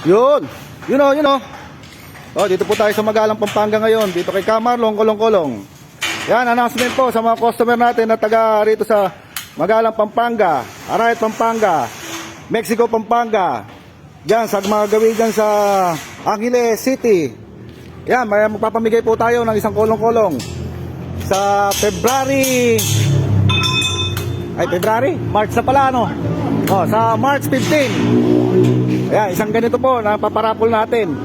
Yun. Yun o. Oh, dito po tayo sa Magalang, Pampanga ngayon. Dito kay Kamarlong, Kolong-Kolong. Yan, announcement po sa mga customer natin na taga rito sa Magalang, Pampanga, Arayat, Pampanga, Mexico, Pampanga. Yan, sa mga gawin dyan sa Angeles City. Yan, may magpapamigay po tayo ng isang kolong-kolong sa February. March na pala, no? Oh, sa March 15. Ayan, isang ganito po na paparapol natin.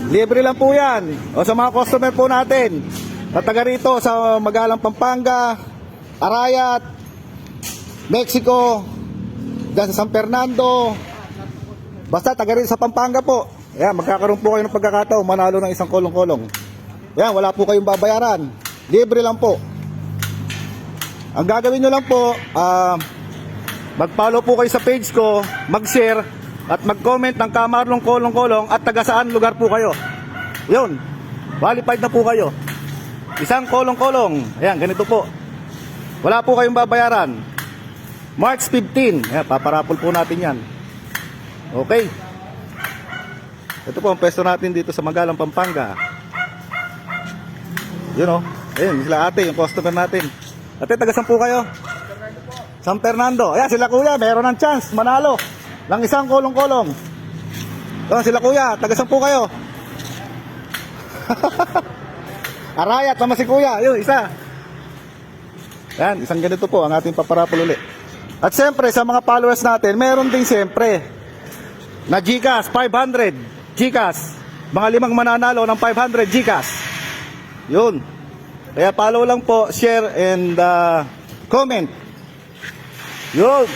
Libre lang po yan. O sa mga customer po natin na taga rito sa Magalang, Pampanga, Arayat, Mexico, dyan sa San Fernando, basta taga rito sa Pampanga po. Ayan, magkakaroon po kayo ng pagkakataon manalo ng isang kolong-kolong. Ayan, wala po kayong babayaran. Libre lang po. Ang gagawin nyo lang po, mag-follow po kayo sa page ko, mag-share, at mag-comment ng Kamarlong, Kolong-Kolong at taga saan lugar po kayo. Yun, qualified na po kayo. Isang kolong-kolong. Ayan, ganito po. Wala po kayong babayaran. March 15. Ayan, paparapol po natin yan. Okay. Ito po ang pwesto natin dito sa Magalang, Pampanga. Yun o. Ayan, sila ate, yung customer natin. Ate, taga saan po kayo? San Fernando. Ayan, sila kuya, meron ng chance manalo ng isang kolong-kolong. Ayan, sila kuya, taga saan po kayo? Arayat naman si kuya, yun, isa. Ayan, isang ganito po ang ating paparapol ulit. At siyempre, sa mga followers natin, meron din siyempre na GCash, 500 GCash. Mga 5 mananalo ng 500 GCash. Yun. Kaya follow lang po, share, and comment. Yun.